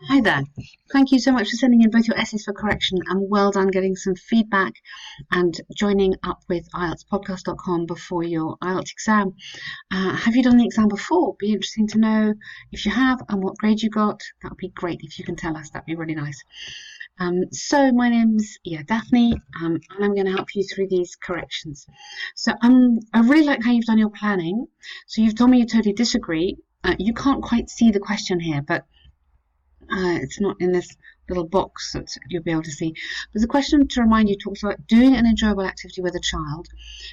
Hi there. Thank you so much for sending in both your essays for correction and well done getting some feedback and joining up with IELTSpodcast.com before your IELTS exam. Have you done the exam before? Be interesting to know if you have and what grade you got. That would be great if you can tell us. That'd be really nice. So my name's Daphne, and I'm going to help you through these corrections. So I really like how you've done your planning. So you've told me you totally disagree. You can't quite see the question here, but it's not in this little box that you'll be able to see. But the question, to remind you, talks about doing an enjoyable activity with a child.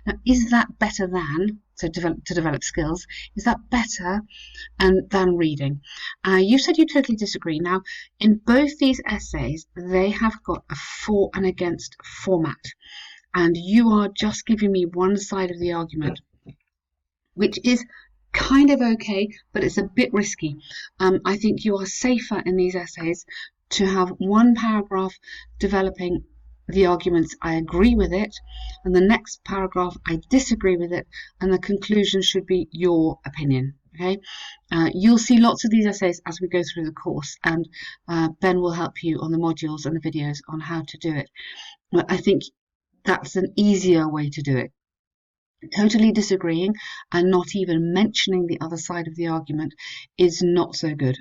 Now, is that better than, so to develop skills, is that better than reading? You said you totally disagree. Now, in both these essays, they have got a for and against format. And you are just giving me one side of the argument, which is kind of okay, but it's a bit risky. I think you are safer in these essays to have one paragraph developing the arguments I agree with it, and the next paragraph I disagree with it, and the conclusion should be your opinion. Okay, you'll see lots of these essays as we go through the course, and Ben will help you on the modules and the videos on how to do it. But I think that's an easier way to do it. Totally disagreeing and not even mentioning the other side of the argument is not so good.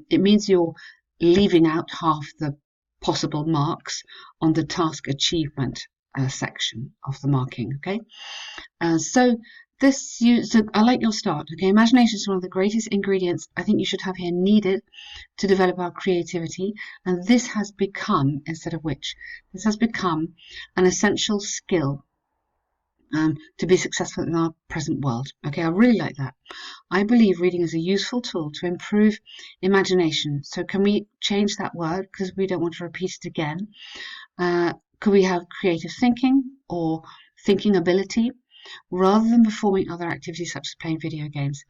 It means you're leaving out half the possible marks on the task achievement section of the marking. Okay, so I like your start. Okay, imagination is one of the greatest ingredients I think you should have here, needed to develop our creativity, and this has become, instead of which, this has become an essential skill to be successful in our present world. Okay, I really like that. I believe reading is a useful tool to improve imagination. So can we change that word because we don't want to repeat it again? Could we have creative thinking or thinking ability rather than performing other activities such as playing video games?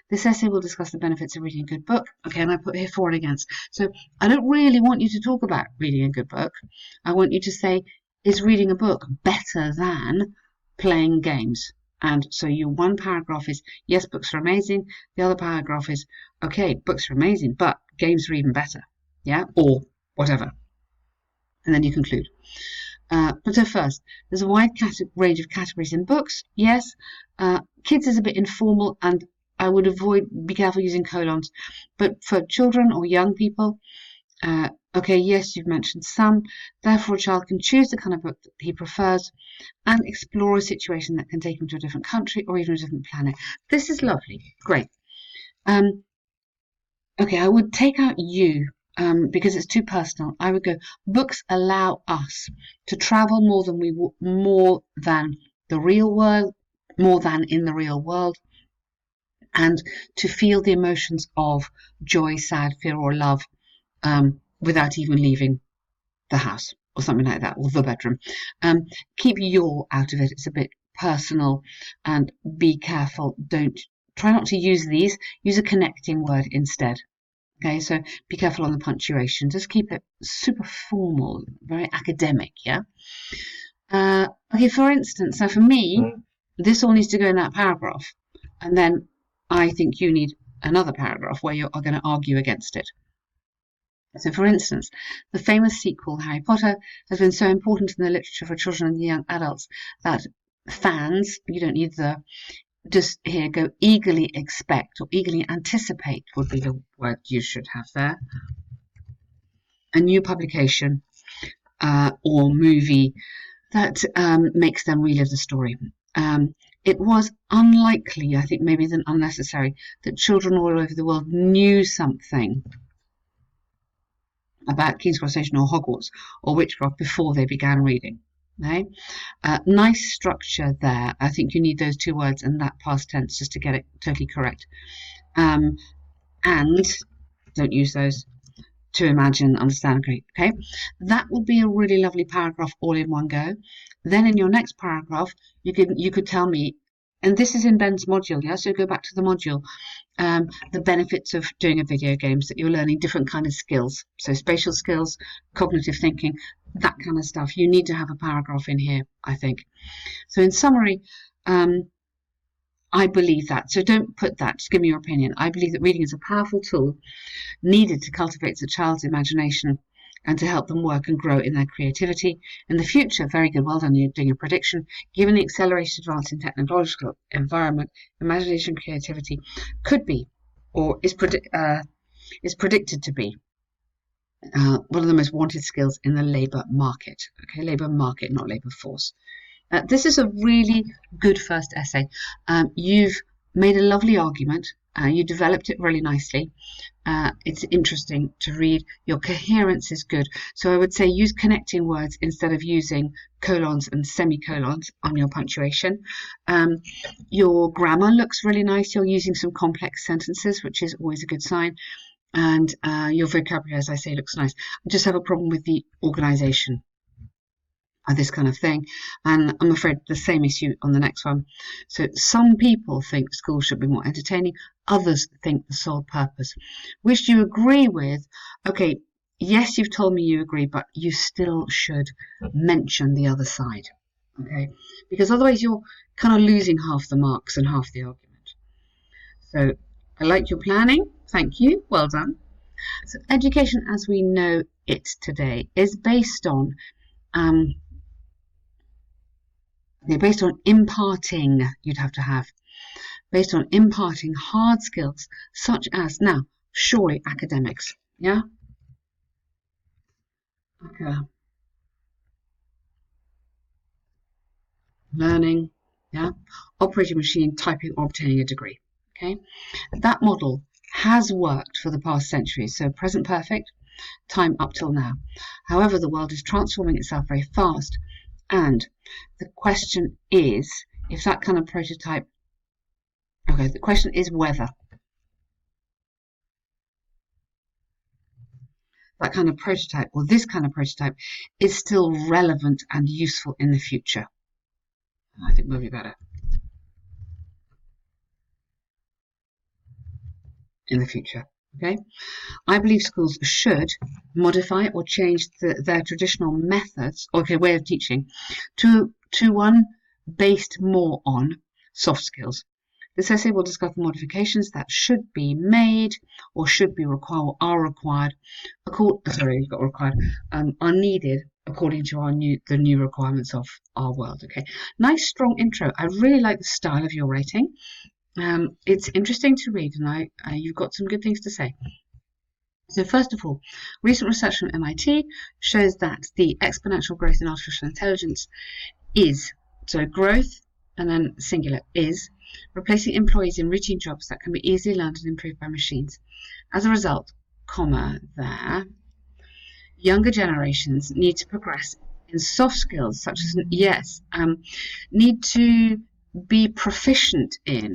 This essay will discuss the benefits of reading a good book. Okay, and I put here for and against. So I don't really want you to talk about reading a good book. I want you to say, is reading a book better than playing games? And so your one paragraph is, yes, books are amazing. The other paragraph is, okay, books are amazing, but games are even better. Yeah, or whatever. And then you conclude. But so first, there's a wide range of categories in books. Yes, kids is a bit informal, and I would be careful using colons. But for children or young people, okay, yes, you've mentioned some. Therefore, a child can choose the kind of book that he prefers and explore a situation that can take him to a different country or even a different planet. This is lovely. Great. Okay, I would take out you because it's too personal. I would go, books allow us to travel more than the real world, more than in the real world, and to feel the emotions of joy, sad, fear, or love without even leaving the house or something like that, or the bedroom. Keep your out of it. It's a bit personal, and be careful. Try not to use these. Use a connecting word instead. Okay, so be careful on the punctuation. Just keep it super formal, very academic, yeah? Okay, for instance, now for me, this all needs to go in that paragraph. And then I think you need another paragraph where you are going to argue against it. So, for instance, the famous sequel, Harry Potter, has been so important in the literature for children and young adults that fans, you don't need the, just here go, eagerly expect or eagerly anticipate would be the word you should have there. A new publication or movie that makes them relive the story. It was unlikely, I think maybe than unnecessary, that children all over the world knew something about King's Cross Station or Hogwarts or witchcraft before they began reading. Okay? Nice structure there. I think you need those two words and that past tense just to get it totally correct. And don't use those. To imagine, understand, great. Okay, that would be a really lovely paragraph all in one go. Then in your next paragraph, you could tell me, and this is in Ben's module, yeah. So go back to the module. The benefits of doing a video game is that you're learning different kind of skills. So spatial skills, cognitive thinking, that kind of stuff. You need to have a paragraph in here, I think. So in summary, I believe that. So don't put that, just give me your opinion. I believe that reading is a powerful tool needed to cultivate a child's imagination and to help them work and grow in their creativity. In the future, very good, well done, you're doing a prediction. Given the accelerated advance in technological environment, imagination and creativity could be, or is predicted to be, one of the most wanted skills in the labour market. Okay, labour market, not labour force. This is a really good first essay. You've made a lovely argument. You developed it really nicely. It's interesting to read. Your coherence is good. So I would say use connecting words instead of using colons and semicolons on your punctuation. Your grammar looks really nice. You're using some complex sentences, which is always a good sign. And your vocabulary, as I say, looks nice. I just have a problem with the organisation. This kind of thing, and I'm afraid the same issue on the next one. So some people think school should be more entertaining, others think the sole purpose. Which do you agree with? Okay, yes, you've told me you agree, but you still should mention the other side, okay? Because otherwise you're kind of losing half the marks and half the argument. So I like your planning, thank you, well done. So education as we know it today is based on based on imparting, you'd have to have, based on imparting hard skills such as, now, surely academics, yeah? Okay. Learning, yeah? Operating a machine, typing, or obtaining a degree, okay? That model has worked for the past centuries, so present perfect, time up till now. However, the world is transforming itself very fast, and the question is, if that kind of prototype, okay, the question is whether that kind of prototype, or this kind of prototype, is still relevant and useful in the future. I think we'll be better in the future, okay? I believe schools should modify or change their traditional methods, okay, way of teaching, to one based more on soft skills. This essay will discuss the modifications that should be made or should be required or are required, are needed according to the new requirements of our world. Okay, nice strong intro. I really like the style of your writing. It's interesting to read, and you've got some good things to say. So first of all, recent research from MIT shows that the exponential growth in artificial intelligence is, so growth and then singular, is replacing employees in routine jobs that can be easily learned and improved by machines. As a result, younger generations need to progress in soft skills such as, need to be proficient in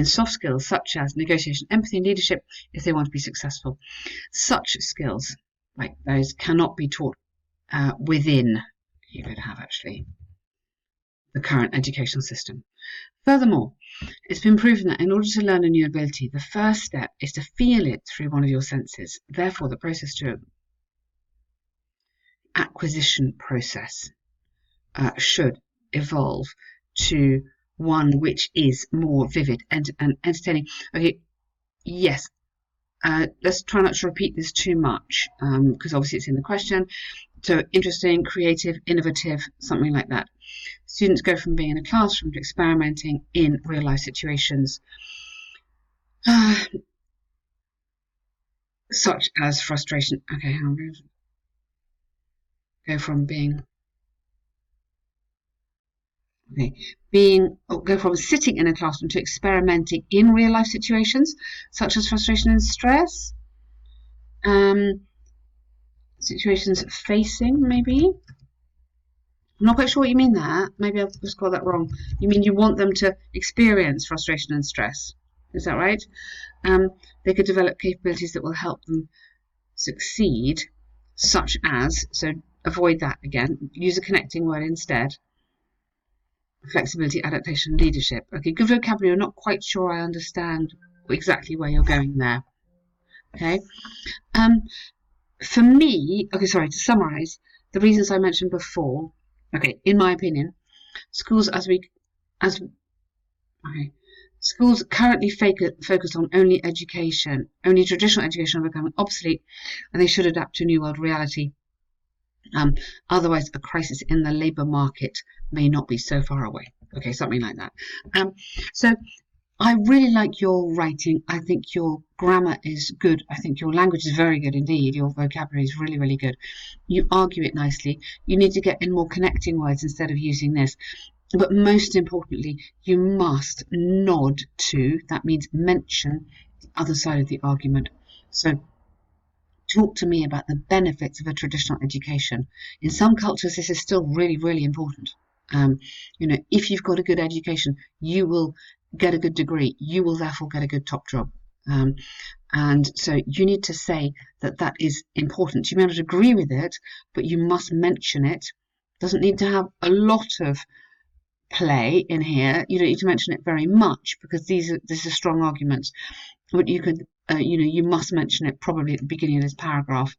soft skills such as negotiation, empathy, and leadership if they want to be successful. Such skills, like those, cannot be taught within, you could have actually, the current educational system. Furthermore, it's been proven that in order to learn a new ability, the first step is to feel it through one of your senses. Therefore, the process to acquisition process should evolve to one which is more vivid and entertaining. Okay, yes. Let's try not to repeat this too much because obviously it's in the question. So interesting, creative, innovative, something like that. Students go from being in a classroom to experimenting in real life situations, such as frustration. Okay, go from sitting in a classroom to experimenting in real life situations, such as frustration and stress. Situations facing, maybe. I'm not quite sure what you mean there. Maybe I've just got that wrong. You mean you want them to experience frustration and stress. Is that right? They could develop capabilities that will help them succeed, such as, so avoid that again, use a connecting word instead. Flexibility, adaptation, leadership. Okay, good vocabulary. I'm not quite sure I understand exactly where you're going there. Okay. For me, to summarize, the reasons I mentioned before, okay, in my opinion, Schools as okay. Schools currently focus on only traditional education are becoming obsolete, and they should adapt to new world reality. Otherwise, a crisis in the labour market may not be so far away. Okay, something like that. So I really like your writing. I think your grammar is good. I think your language is very good indeed. Your vocabulary is really, really good. You argue it nicely. You need to get in more connecting words instead of using this. But most importantly, you must nod to, that means mention, the other side of the argument. So talk to me about the benefits of a traditional education. In some cultures, this is still really, really important. If you've got a good education, you will get a good degree. You will therefore get a good top job. And so you need to say that that is important. You may not agree with it, but you must mention it. Doesn't need to have a lot of play in here. You don't need to mention it very much because these are strong arguments. But you could, you must mention it probably at the beginning of this paragraph.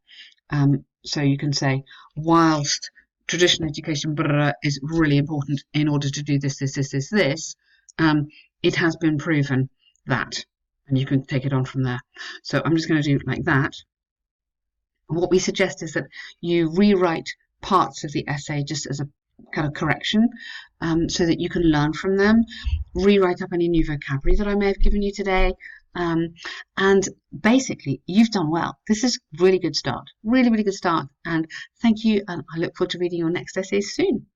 So you can say, whilst traditional education is really important in order to do this, it has been proven that, and you can take it on from there. So I'm just going to do it like that. What we suggest is that you rewrite parts of the essay just as a kind of correction, so that you can learn from them. Rewrite up any new vocabulary that I may have given you today. And basically, you've done well. This is a really good start. Really, really good start. And thank you. And I look forward to reading your next essays soon.